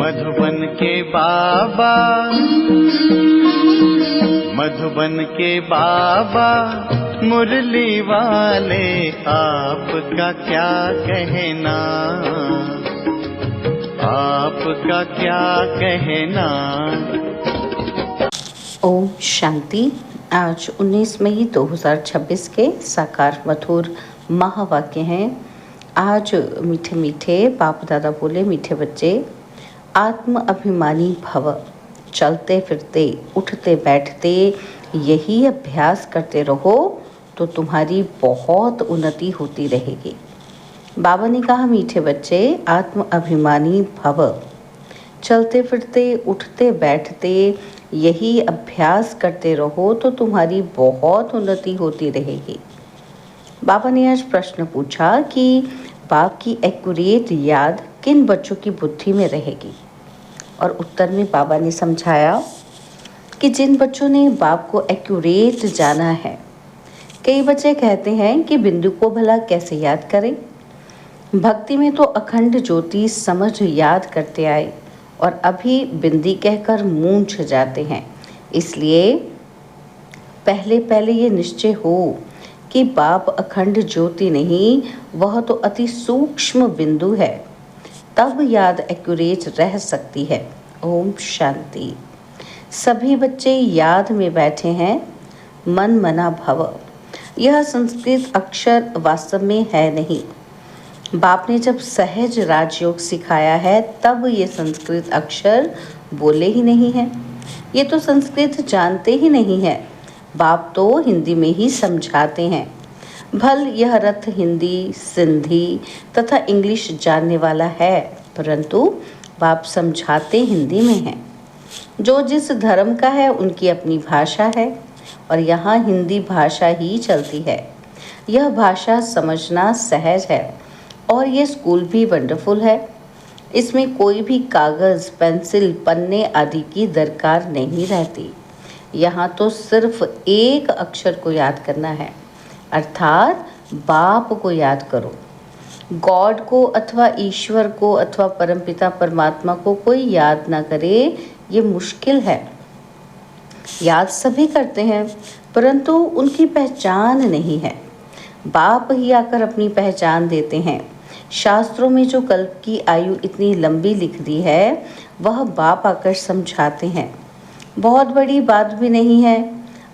मधुबन के बाबा, मधुबन के बाबा मुरली वाले, आपका क्या कहना, आपका क्या कहना। ओम शांति। आज 19 मई 2026 के साकार मधुर महावाक्य हैं। आज मीठे मीठे बाप दादा बोले, मीठे बच्चे, आत्म अभिमानी भव, चलते फिरते उठते बैठते यही अभ्यास करते रहो तो तुम्हारी बहुत उन्नति होती रहेगी। बाबा ने कहा, मीठे बच्चे, आत्म अभिमानी भव, चलते फिरते उठते बैठते यही अभ्यास करते रहो तो तुम्हारी बहुत उन्नति होती रहेगी। बाबा ने आज प्रश्न पूछा कि बाप की एक्यूरेट याद किन बच्चों की बुद्धि में रहेगी, और उत्तर में बाबा ने समझाया कि जिन बच्चों ने बाप को एक्यूरेट जाना है। कई बच्चे कहते हैं कि बिंदु को भला कैसे याद करें। भक्ति में तो अखंड ज्योति समझ याद करते आए और अभी बिंदी कहकर मूंझ जाते हैं। इसलिए पहले पहले ये निश्चय हो कि बाप अखंड ज्योति नहीं, वह तो अति सूक्ष्म बिंदु है, तब याद एक्यूरेट रह सकती है। ओम शांति। सभी बच्चे याद में बैठे हैं। मन मना भव, यह संस्कृत अक्षर वास्तव में है नहीं। बाप ने जब सहज राजयोग सिखाया है तब ये संस्कृत अक्षर बोले ही नहीं हैं। ये तो संस्कृत जानते ही नहीं है। बाप तो हिंदी में ही समझाते हैं। भल यह रथ हिंदी, सिंधी तथा इंग्लिश जानने वाला है, परंतु बाप समझाते हिंदी में हैं। जो जिस धर्म का है उनकी अपनी भाषा है और यहाँ हिंदी भाषा ही चलती है। यह भाषा समझना सहज है और ये स्कूल भी वंडरफुल है। इसमें कोई भी कागज़, पेंसिल, पन्ने आदि की दरकार नहीं रहती। यहाँ तो सिर्फ एक अक्षर को याद करना है, अर्थात बाप को याद करो। गॉड को अथवा ईश्वर को अथवा परमपिता परमात्मा को कोई याद ना करे, ये मुश्किल है। याद सभी करते हैं, परंतु उनकी पहचान नहीं है। बाप ही आकर अपनी पहचान देते हैं। शास्त्रों में जो कल्प की आयु इतनी लंबी लिख दी है, वह बाप आकर समझाते हैं। बहुत बड़ी बात भी नहीं है।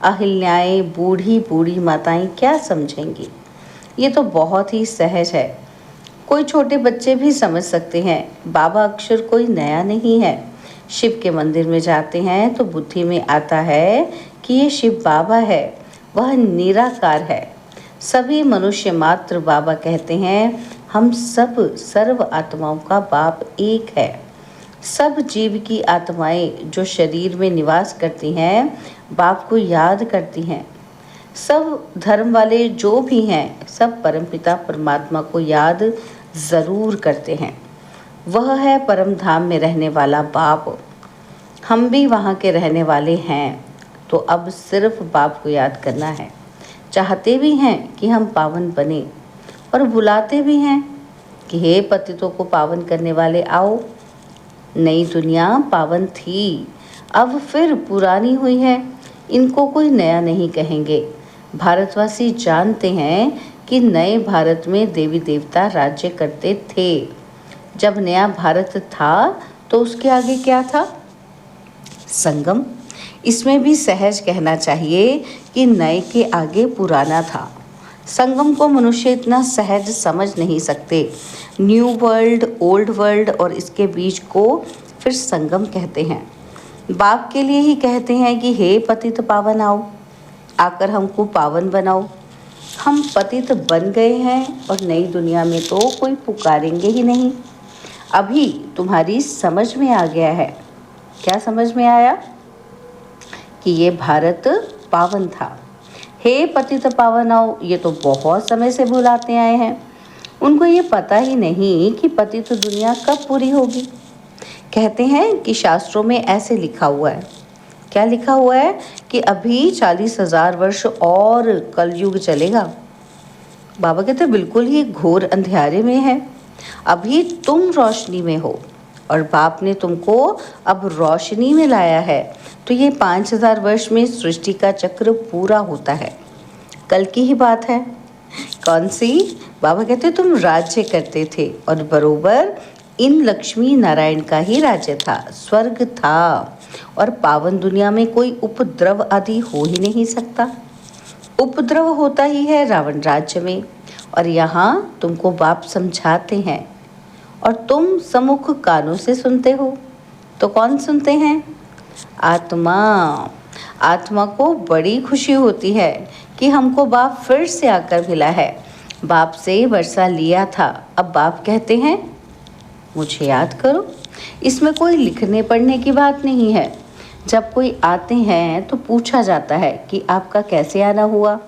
अहिल्याएं, बूढ़ी बूढ़ी माताएं क्या समझेंगी। ये तो बहुत ही सहज है, कोई छोटे बच्चे भी समझ सकते हैं। बाबा अक्षर कोई नया नहीं है। शिव के मंदिर में जाते हैं तो बुद्धि में आता है कि ये शिव बाबा है, वह निराकार है। सभी मनुष्य मात्र बाबा कहते हैं, हम सब सर्व आत्माओं का बाप एक है। सब जीव की आत्माएं जो शरीर में निवास करती हैं, बाप को याद करती हैं। सब धर्म वाले जो भी हैं, सब परमपिता परमात्मा को याद ज़रूर करते हैं। वह है परम धाम में रहने वाला बाप। हम भी वहाँ के रहने वाले हैं, तो अब सिर्फ बाप को याद करना है। चाहते भी हैं कि हम पावन बने और बुलाते भी हैं कि हे पतितों को पावन करने वाले आओ। नई दुनिया पावन थी, अब फिर पुरानी हुई है। इनको कोई नया नहीं कहेंगे। भारतवासी जानते हैं कि नए भारत में देवी देवता राज्य करते थे। जब नया भारत था तो उसके आगे क्या था? संगम। इसमें भी सहज कहना चाहिए कि नए के आगे पुराना था। संगम को मनुष्य इतना सहज समझ नहीं सकते। न्यू वर्ल्ड, ओल्ड वर्ल्ड और इसके बीच को फिर संगम कहते हैं। बाप के लिए ही कहते हैं कि हे पतित पावन आओ, आकर हमको पावन बनाओ। हम पतित बन गए हैं और नई दुनिया में तो कोई पुकारेंगे ही नहीं। अभी तुम्हारी समझ में आ गया है। क्या समझ में आया? कि ये भारत पावन था। हे पतित पावन आओ, ये तो बहुत समय से बुलाते आए हैं। उनको ये पता ही नहीं कि पतित दुनिया कब पूरी होगी। कहते हैं कि शास्त्रों में ऐसे लिखा हुआ है। क्या लिखा हुआ है? कि अभी 40,000 वर्ष और कलयुग चलेगा। बाबा कहते बिल्कुल ही घोर अंधेरे में है। अभी तुम रोशनी में हो। और बाप ने तुमको अब रोशनी में लाया है। तो ये 5000 वर्ष में सृष्टि का चक्र पूरा होता है। कल की ही बात है। कौन सी? बाबा कहते तुम राज्य करते थे और बरोबर इन लक्ष्मी नारायण का ही राज्य था, स्वर्ग था, और पावन दुनिया में कोई उपद्रव आदि हो ही नहीं सकता। उपद्रव होता ही है रावण राज्य में, और यहाँ तुमको बाप समझाते हैं और तुम सम्मुख कानों से सुनते हो। तो कौन सुनते हैं? आत्मा। आत्मा को बड़ी खुशी होती है कि हमको बाप फिर से आकर मिला है। बाप से वर्षा लिया था, अब बाप कहते हैं मुझे याद करो। इसमें कोई लिखने पढ़ने की बात नहीं है। जब कोई आते हैं तो पूछा जाता है कि आपका कैसे आना हुआ,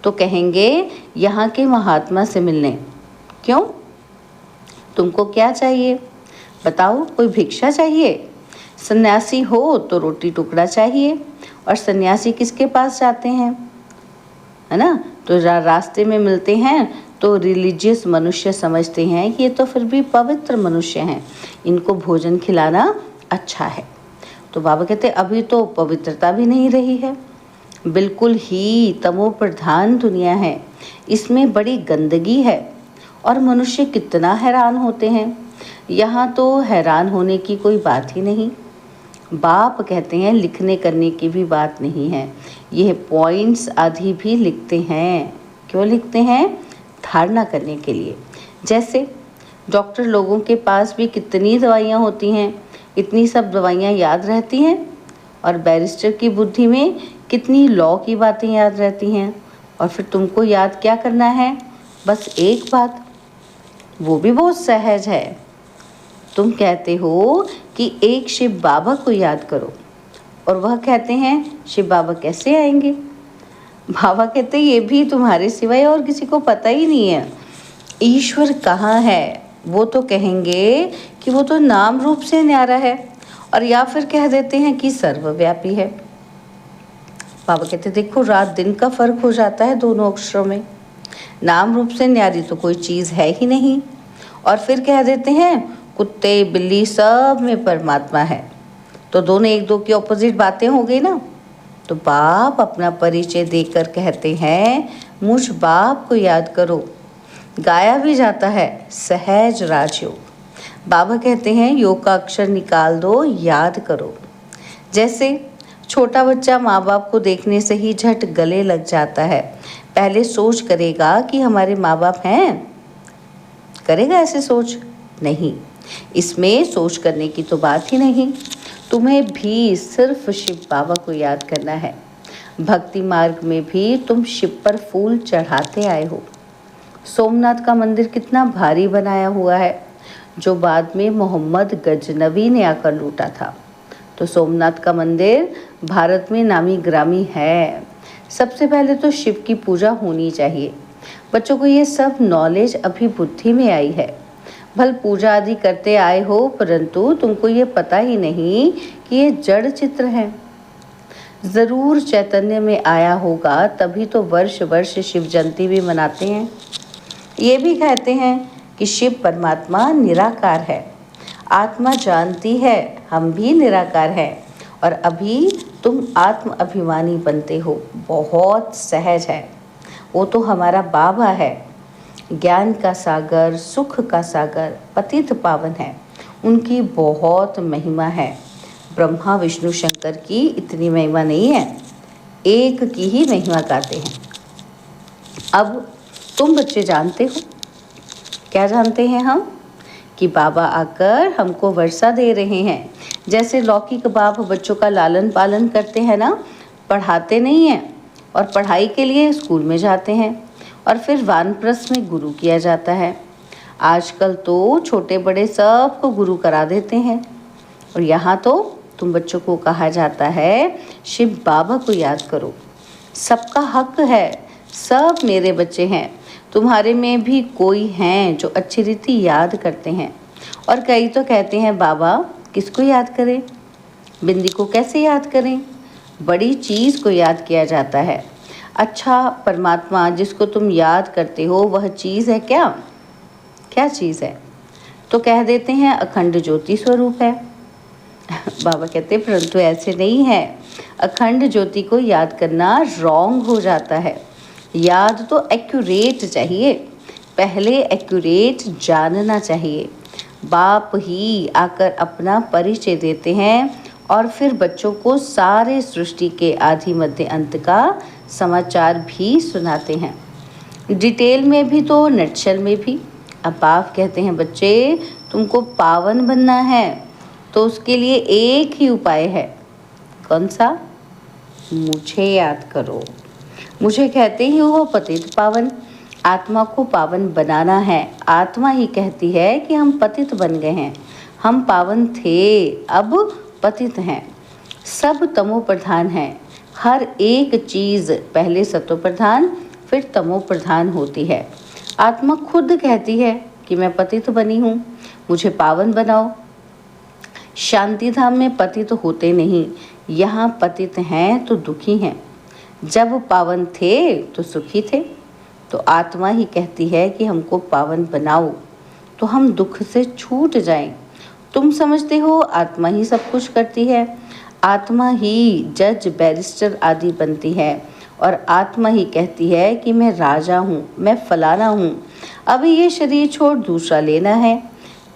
तो कहेंगे यहाँ के महात्मा से मिलने। क्यों? तुमको क्या चाहिए बताओ? कोई भिक्षा चाहिए? सन्यासी हो तो रोटी टुकड़ा चाहिए, और सन्यासी किसके पास जाते हैं, है ना? तो रास्ते में मिलते हैं तो रिलीजियस मनुष्य समझते हैं कि ये तो फिर भी पवित्र मनुष्य हैं, इनको भोजन खिलाना अच्छा है। तो बाबा कहते अभी तो पवित्रता भी नहीं रही है, बिल्कुल ही तमो प्रधान दुनिया है, इसमें बड़ी गंदगी है, और मनुष्य कितना हैरान होते हैं। यहाँ तो हैरान होने की कोई बात ही नहीं। बाप कहते हैं लिखने करने की भी बात नहीं है, यह पॉइंट्स आदि भी लिखते हैं। क्यों लिखते हैं? धारणा करने के लिए। जैसे डॉक्टर लोगों के पास भी कितनी दवाइयाँ होती हैं, इतनी सब दवाइयाँ याद रहती हैं, और बैरिस्टर की बुद्धि में कितनी लॉ की बातें याद रहती हैं। और फिर तुमको याद क्या करना है? बस एक बात, वो भी बहुत सहज है। तुम कहते हो कि एक शिव बाबा को याद करो, और वह कहते हैं शिव बाबा कैसे आएंगे? बाबा कहते ये भी तुम्हारे सिवाय और किसी को पता ही नहीं है। ईश्वर कहाँ है? वो तो कहेंगे कि वो तो नाम रूप से न्यारा है, और या फिर कह देते हैं कि सर्वव्यापी है। बाबा कहते देखो रात दिन का फर्क हो जाता है दोनों अक्षरों में। नाम रूप से न्यारी तो कोई चीज़ है ही नहीं, और फिर कह देते हैं कुत्ते बिल्ली सब में परमात्मा है। तो दोनों एक दो की ऑपोजिट बातें हो गई ना। तो बाप अपना परिचय देकर कहते हैं मुझ बाप को याद करो। गाया भी जाता है सहज राजयोग। बाबा कहते हैं योग का अक्षर निकाल दो, याद करो। जैसे छोटा बच्चा माँ बाप को देखने से ही झट गले लग जाता है, पहले सोच करेगा कि हमारे माँ बाप हैं? करेगा ऐसे सोच? नहीं, इसमें सोच करने की तो बात ही नहीं। तुम्हें भी सिर्फ शिव बाबा को याद करना है। भक्ति मार्ग में भी तुम शिव पर फूल चढ़ाते आए हो। सोमनाथ का मंदिर कितना भारी बनाया हुआ है, जो बाद में मोहम्मद गजनवी ने आकर लूटा था। तो सोमनाथ का मंदिर भारत में नामी ग्रामी है। सबसे पहले तो शिव की पूजा होनी चाहिए। बच्चों को ये सब नॉलेज अभी बुद्धि में आई है। भल पूजा आदि करते आए हो, परंतु तुमको ये पता ही नहीं कि ये जड़ चित्र है। ज़रूर चैतन्य में आया होगा, तभी तो वर्ष वर्ष शिव जयंती भी मनाते हैं। ये भी कहते हैं कि शिव परमात्मा निराकार है। आत्मा जानती है हम भी निराकार हैं, और अभी तुम आत्म अभिमानी बनते हो। बहुत सहज है। वो तो हमारा बाबा है, ज्ञान का सागर, सुख का सागर, पतित पावन है। उनकी बहुत महिमा है। ब्रह्मा विष्णु शंकर की इतनी महिमा नहीं है, एक की ही महिमा गाते हैं। अब तुम बच्चे जानते हो, क्या जानते हैं हम? कि बाबा आकर हमको वर्षा दे रहे हैं। जैसे लौकिक बाप बच्चों का लालन पालन करते हैं ना, पढ़ाते नहीं हैं, और पढ़ाई के लिए स्कूल में जाते हैं, और फिर वानप्रस्थ में गुरु किया जाता है। आजकल तो छोटे बड़े सबको गुरु करा देते हैं। और यहाँ तो तुम बच्चों को कहा जाता है शिव बाबा को याद करो। सबका हक है, सब मेरे बच्चे हैं। तुम्हारे में भी कोई हैं जो अच्छी रीति याद करते हैं। और कई तो कहते हैं बाबा किसको याद करें, बिंदी को कैसे याद करें? बड़ी चीज़ को याद किया जाता है। अच्छा, परमात्मा जिसको तुम याद करते हो वह चीज़ है क्या? क्या चीज़ है? तो कह देते हैं अखंड ज्योति स्वरूप है। बाबा कहते हैं परंतु ऐसे नहीं है। अखंड ज्योति को याद करना रॉन्ग हो जाता है। याद तो एक्यूरेट चाहिए, पहले एक्यूरेट जानना चाहिए। बाप ही आकर अपना परिचय देते हैं और फिर बच्चों को सारे सृष्टि के आदि मध्य अंत का समाचार भी सुनाते हैं, डिटेल में भी तो नटशल में भी। अब बाप कहते हैं बच्चे तुमको पावन बनना है तो उसके लिए एक ही उपाय है। कौन सा? मुझे याद करो। मुझे कहते ही हो पतित पावन। आत्मा को पावन बनाना है। आत्मा ही कहती है कि हम पतित बन गए हैं। हम पावन थे, अब पतित हैं। सब तमो प्रधान है। हर एक चीज़ पहले सतो प्रधान फिर तमो प्रधान होती है। आत्मा खुद कहती है कि मैं पतित बनी हूँ, मुझे पावन बनाओ। शांति धाम में पतित होते नहीं, यहाँ पतित हैं तो दुखी हैं। जब पावन थे तो सुखी थे। तो आत्मा ही कहती है कि हमको पावन बनाओ तो हम दुख से छूट जाएं। तुम समझते हो आत्मा ही सब कुछ करती है। आत्मा ही जज बैरिस्टर आदि बनती है और आत्मा ही कहती है कि मैं राजा हूँ, मैं फलाना हूँ, अभी ये शरीर छोड़ दूसरा लेना है।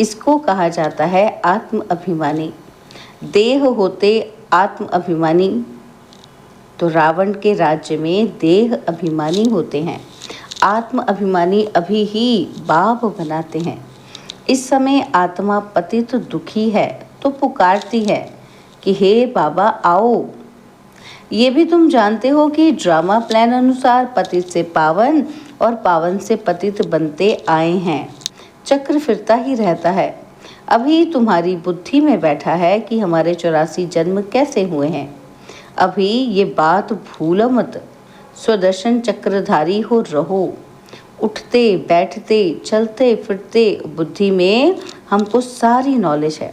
इसको कहा जाता है आत्म अभिमानी। देह होते आत्म अभिमानी तो रावण के राज्य में देह अभिमानी होते हैं। आत्म अभिमानी अभी ही बाप बनाते हैं। इस समय आत्मा पतित दुखी है तो पुकारती है कि हे बाबा आओ। ये भी तुम जानते हो कि ड्रामा प्लान अनुसार पतित से पावन और पावन से पतित बनते आए हैं। चक्र फिरता ही रहता है। अभी तुम्हारी बुद्धि में बैठा है कि हमारे 84 जन्म कैसे हुए हैं। अभी ये बात भूलो मत। स्वदर्शन चक्रधारी हो रहो। उठते बैठते चलते फिरते बुद्धि में हमको सारी नॉलेज है।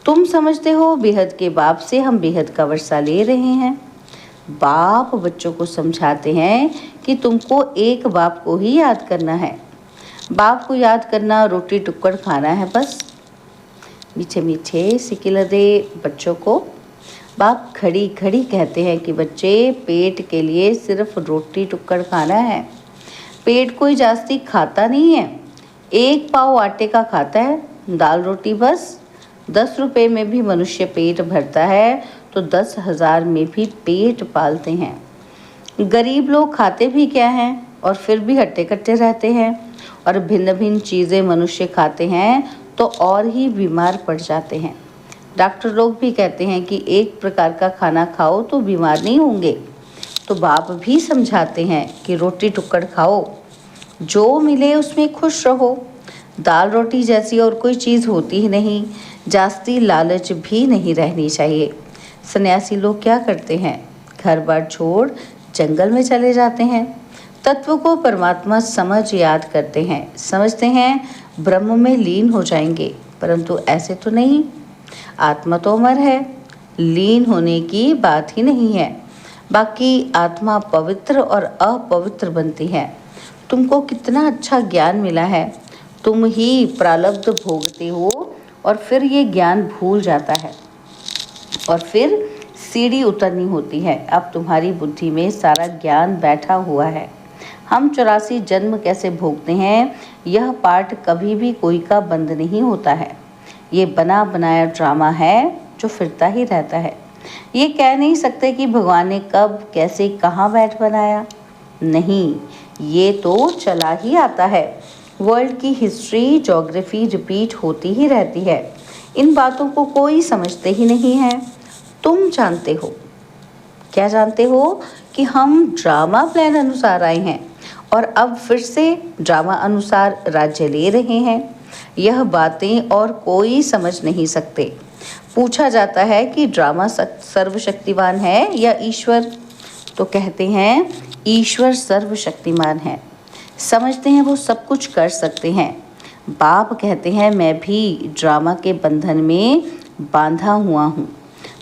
तुम समझते हो बेहद के बाप से हम बेहद का वर्षा ले रहे हैं। बाप बच्चों को समझाते हैं कि तुमको एक बाप को ही याद करना है। बाप को याद करना रोटी टुक्कड़ खाना है बस। मीठे मीठे सिकिलरे बच्चों को बाप खड़ी खड़ी कहते हैं कि बच्चे पेट के लिए सिर्फ रोटी टुक्कड़ खाना है। पेट कोई जास्ती खाता नहीं है। 1 पाव आटे का खाता है, दाल रोटी बस। 10 रुपए में भी मनुष्य पेट भरता है तो 10,000 में भी पेट पालते हैं। गरीब लोग खाते भी क्या हैं और फिर भी हट्टे कट्टे रहते हैं। और भिन्न भिन्न चीज़ें मनुष्य खाते हैं तो और ही बीमार पड़ जाते हैं। डॉक्टर लोग भी कहते हैं कि एक प्रकार का खाना खाओ तो बीमार नहीं होंगे। तो बाप भी समझाते हैं कि रोटी टुक्कड़ खाओ, जो मिले उसमें खुश रहो। दाल रोटी जैसी और कोई चीज़ होती ही नहीं। जास्ती लालच भी नहीं रहनी चाहिए। सन्यासी लोग क्या करते हैं? घर बार छोड़ जंगल में चले जाते हैं। तत्व को परमात्मा समझ याद करते हैं। समझते हैं ब्रह्म में लीन हो जाएंगे, परंतु ऐसे तो नहीं। आत्मा तो अमर है, लीन होने की बात ही नहीं है। बाकी आत्मा पवित्र और अपवित्र बनती है। तुमको कितना अच्छा ज्ञान मिला है। तुम ही प्रारब्ध भोगते हो और फिर ये ज्ञान भूल जाता है और फिर सीढ़ी उतरनी होती है। अब तुम्हारी बुद्धि में सारा ज्ञान बैठा हुआ है। हम 84 जन्म कैसे भोगते हैं, यह पाठ कभी भी कोई का बंद नहीं होता है। ये बना बनाया ड्रामा है जो फिरता ही रहता है। ये कह नहीं सकते कि भगवान ने कब कैसे कहाँ बैठ बनाया। नहीं, ये तो चला ही आता है। वर्ल्ड की हिस्ट्री ज्योग्राफी रिपीट होती ही रहती है। इन बातों को कोई समझते ही नहीं है। तुम जानते हो, क्या जानते हो कि हम ड्रामा प्लान अनुसार आए हैं और अब फिर से ड्रामा अनुसार राज्य ले रहे हैं। यह बातें और कोई समझ नहीं सकते। पूछा जाता है कि ड्रामा सर्वशक्तिमान है या ईश्वर, तो कहते हैं ईश्वर सर्वशक्तिमान है। समझते हैं वो सब कुछ कर सकते हैं। बाप कहते हैं मैं भी ड्रामा के बंधन में बांधा हुआ हूँ।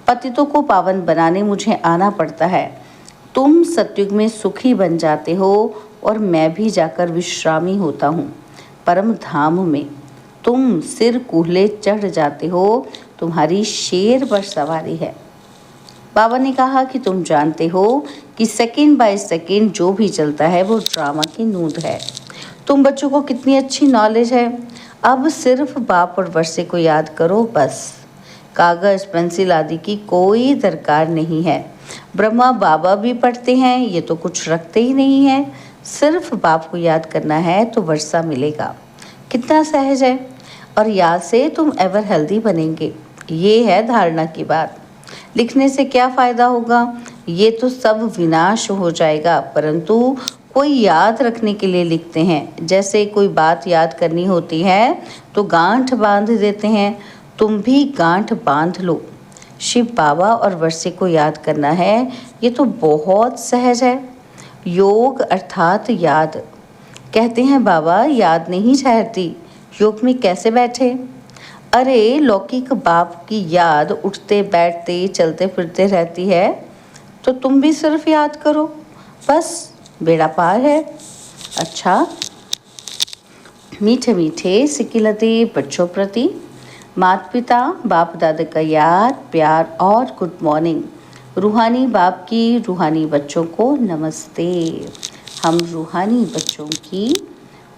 पतितों को पावन बनाने मुझे आना पड़ता है। तुम सतयुग में सुखी बन जाते हो और मैं भी जाकर विश्रामी होता हूँ परम धाम में। तुम सिर कूल्हे चढ़ जाते हो, तुम्हारी शेर पर सवारी है। बाबा ने कहा कि तुम जानते हो कि सेकंड बाय सेकंड जो भी चलता है वो ड्रामा की नूंद है। तुम बच्चों को कितनी अच्छी नॉलेज है। अब सिर्फ बाप और वर्षे को याद करो बस। कागज पेंसिल आदि की कोई दरकार नहीं है। ब्रह्मा बाबा भी पढ़ते हैं, ये तो कुछ रखते ही नहीं है। सिर्फ बाप को याद करना है तो वर्षा मिलेगा। कितना सहज है। और याद से तुम एवर हेल्दी बनेंगे। ये है धारणा की बात। लिखने से क्या फ़ायदा होगा? ये तो सब विनाश हो जाएगा, परंतु कोई याद रखने के लिए लिखते हैं। जैसे कोई बात याद करनी होती है तो गांठ बांध देते हैं। तुम भी गांठ बांध लो। शिव बाबा और वर्षे को याद करना है, ये तो बहुत सहज है। योग अर्थात याद। कहते हैं बाबा याद नहीं ठहरती, योग में कैसे बैठे? अरे लौकिक बाप की याद उठते बैठते चलते फिरते रहती है, तो तुम भी सिर्फ याद करो, बस बेड़ा पार है। अच्छा, मीठे मीठे सिकिलते बच्चों प्रति माता पिता बाप दादा का याद प्यार और गुड मॉर्निंग। रूहानी बाप की रूहानी बच्चों को नमस्ते। हम रूहानी बच्चों की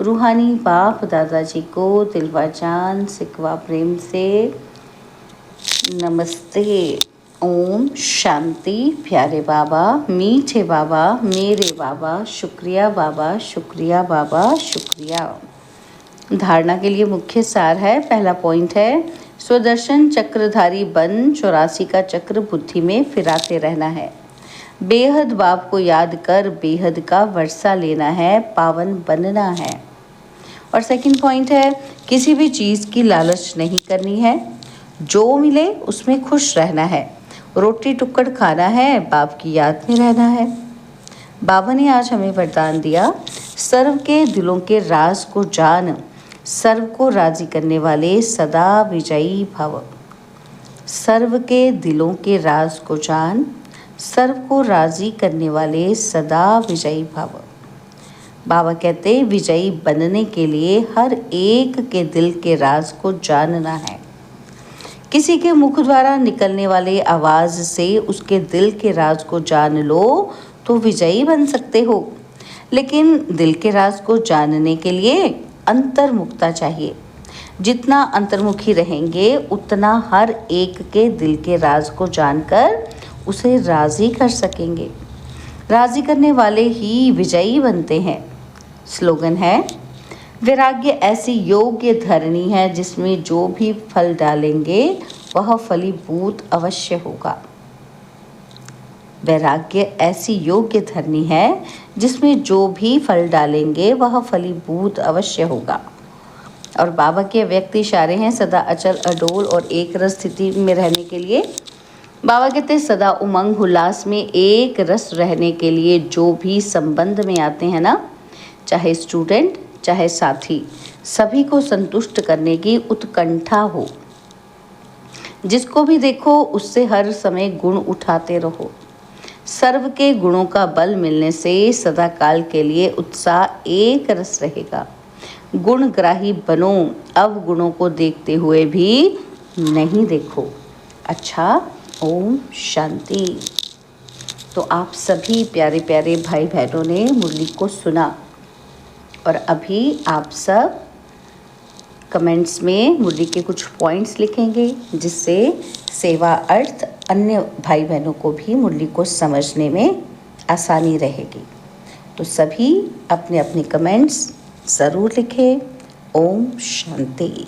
रूहानी बाप दादाजी को दिलवा जान सिकवा प्रेम से नमस्ते। ओम शांति। प्यारे बाबा, मीठे बाबा, मेरे बाबा, शुक्रिया बाबा, शुक्रिया बाबा, शुक्रिया। धारणा के लिए मुख्य सार है। पहला पॉइंट है स्वदर्शन चक्रधारी बन 84 का चक्र बुद्धि में फिराते रहना है। बेहद बाप को याद कर बेहद का वर्षा लेना है, पावन बनना है। और सेकंड पॉइंट है किसी भी चीज़ की लालच नहीं करनी है, जो मिले उसमें खुश रहना है। रोटी टुक्कड़ खाना है, बाप की याद में रहना है। बाबा ने आज हमें वरदान दिया, सर्व के दिलों के राज को जान, सर्व को राजी करने वाले सदा विजयी भव। सर्व के दिलों के राज को जान, सर्व को राजी करने वाले सदा विजयी भव। बाबा कहते विजयी बनने के लिए हर एक के दिल के राज को जानना है। किसी के मुख द्वारा निकलने वाले आवाज़ से उसके दिल के राज को जान लो तो विजयी बन सकते हो। लेकिन दिल के राज को जानने के लिए अंतर्मुखता चाहिए। जितना अंतर्मुखी रहेंगे उतना हर एक के दिल के राज को जानकर उसे राज़ी कर सकेंगे। राज़ी करने वाले ही विजयी बनते हैं। स्लोगन है वैराग्य ऐसी योग्य धरनी है जिसमें जो भी फल डालेंगे वह फलीभूत अवश्य होगा। वैराग्य ऐसी योग्य धरनी है जिसमें जो भी फल डालेंगे वह फलीभूत अवश्य होगा। और बाबा के व्यक्ति इशारे हैं सदा अचल अडोल और एक रस स्थिति में रहने के लिए। बाबा कहते हैं सदा उमंग उल्लास में एक रस रहने के लिए जो भी संबंध में आते हैं ना, चाहे स्टूडेंट चाहे साथी, सभी को संतुष्ट करने की उत्कंठा हो। जिसको भी देखो उससे हर समय गुण उठाते रहो। सर्व के गुणों का बल मिलने से सदा काल के लिए उत्साह एक रस रहेगा। गुणग्राही बनो, अब गुणों को देखते हुए भी नहीं देखो। अच्छा, ओम शांति। तो आप सभी प्यारे प्यारे भाई बहनों ने मुरली को सुना और अभी आप सब कमेंट्स में मुरली के कुछ पॉइंट्स लिखेंगे जिससे सेवा अर्थ अन्य भाई बहनों को भी मुरली को समझने में आसानी रहेगी। तो सभी अपने अपने कमेंट्स ज़रूर लिखें। ओम शांति।